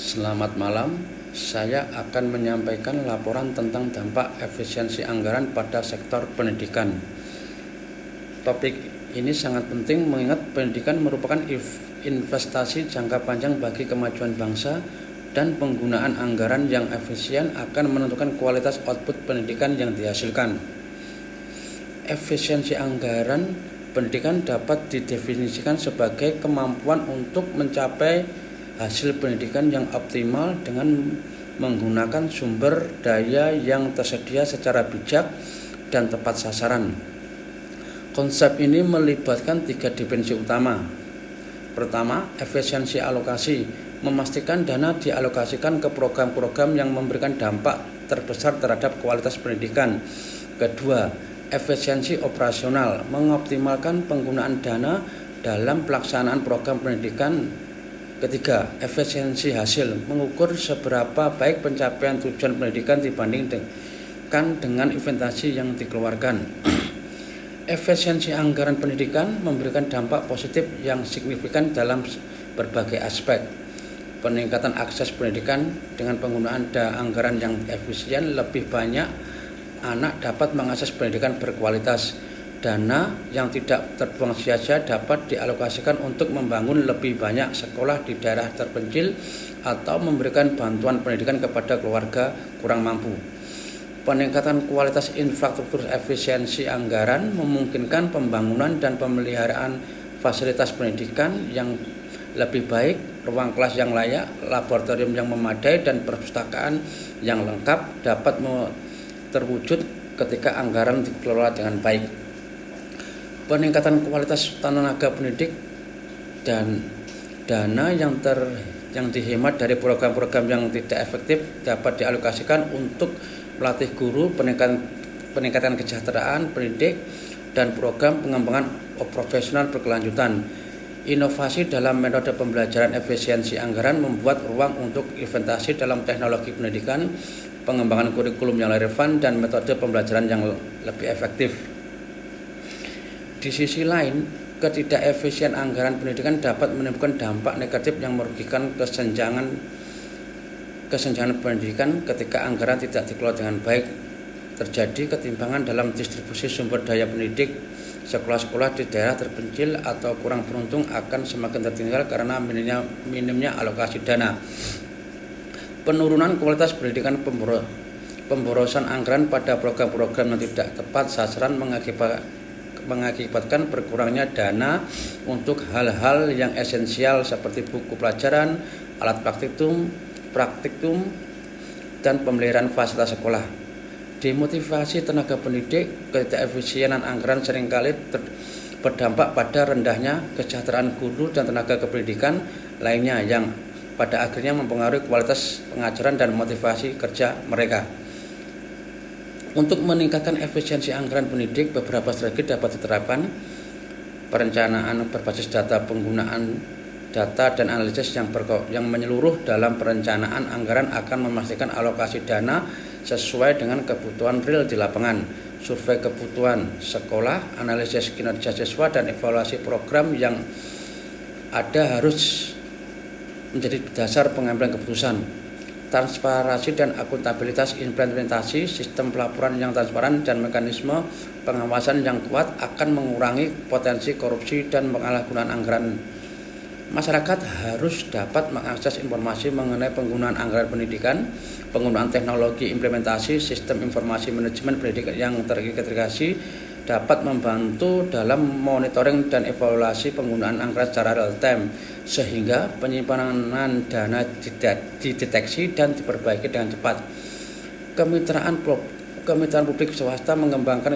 Selamat malam, saya akan menyampaikan laporan tentang dampak efisiensi anggaran pada sektor pendidikan. Topik ini sangat penting mengingat pendidikan merupakan investasi jangka panjang bagi kemajuan bangsa dan penggunaan anggaran yang efisien akan menentukan kualitas output pendidikan yang dihasilkan. Efisiensi anggaran pendidikan dapat didefinisikan sebagai kemampuan untuk mencapai hasil pendidikan yang optimal dengan menggunakan sumber daya yang tersedia secara bijak dan tepat sasaran. Konsep ini melibatkan 3 dimensi utama. Pertama, efisiensi alokasi, memastikan dana dialokasikan ke program-program yang memberikan dampak terbesar terhadap kualitas pendidikan. Kedua, efisiensi operasional, mengoptimalkan penggunaan dana dalam pelaksanaan program pendidikan. Ketiga, efisiensi hasil, mengukur seberapa baik pencapaian tujuan pendidikan dibandingkan dengan investasi yang dikeluarkan. Efisiensi anggaran pendidikan memberikan dampak positif yang signifikan dalam berbagai aspek. Peningkatan akses pendidikan dengan penggunaan anggaran yang efisien, lebih banyak anak dapat mengakses pendidikan berkualitas. Dana yang tidak terbuang sia-sia dapat dialokasikan untuk membangun lebih banyak sekolah di daerah terpencil atau memberikan bantuan pendidikan kepada keluarga kurang mampu. Peningkatan kualitas infrastruktur efisiensi anggaran memungkinkan pembangunan dan pemeliharaan fasilitas pendidikan yang lebih baik, ruang kelas yang layak, laboratorium yang memadai, dan perpustakaan yang lengkap dapat terwujud ketika anggaran dikelola dengan baik. Peningkatan kualitas tenaga pendidik dan dana yang dihemat dari program-program yang tidak efektif dapat dialokasikan untuk melatih guru, peningkatan kesejahteraan pendidik, dan program pengembangan profesional berkelanjutan. Inovasi dalam metode pembelajaran efisiensi anggaran membuat ruang untuk investasi dalam teknologi pendidikan, pengembangan kurikulum yang relevan, dan metode pembelajaran yang lebih efektif. Di sisi lain, ketidakefisien anggaran pendidikan dapat menimbulkan dampak negatif yang merugikan kesenjangan pendidikan ketika anggaran tidak dikelola dengan baik. Terjadi ketimpangan dalam distribusi sumber daya pendidik. Sekolah-sekolah di daerah terpencil atau kurang beruntung akan semakin tertinggal karena minimnya alokasi dana. Penurunan kualitas pendidikan, pemborosan anggaran pada program-program yang tidak tepat sasaran mengakibatkan berkurangnya dana untuk hal-hal yang esensial seperti buku pelajaran, alat praktikum, dan pemeliharaan fasilitas sekolah. Demotivasi tenaga pendidik, ketidakefisienan anggaran seringkali berdampak pada rendahnya kesejahteraan guru dan tenaga kependidikan lainnya yang pada akhirnya mempengaruhi kualitas pengajaran dan motivasi kerja mereka. Untuk meningkatkan efisiensi anggaran pendidik, beberapa strategi dapat diterapkan. Perencanaan berbasis data, penggunaan data dan analisis yang menyeluruh dalam perencanaan anggaran akan memastikan alokasi dana sesuai dengan kebutuhan real di lapangan. Survei kebutuhan sekolah, analisis kinerja siswa, dan evaluasi program yang ada harus menjadi dasar pengambilan keputusan. Transparansi dan akuntabilitas, implementasi sistem pelaporan yang transparan dan mekanisme pengawasan yang kuat akan mengurangi potensi korupsi dan penyalahgunaan anggaran. Masyarakat harus dapat mengakses informasi mengenai penggunaan anggaran pendidikan, penggunaan teknologi implementasi sistem informasi manajemen pendidikan yang terintegrasi dapat membantu dalam monitoring dan evaluasi penggunaan anggaran secara real time, sehingga penyimpanan dana dideteksi dan diperbaiki dengan cepat. Kemitraan publik swasta mengembangkan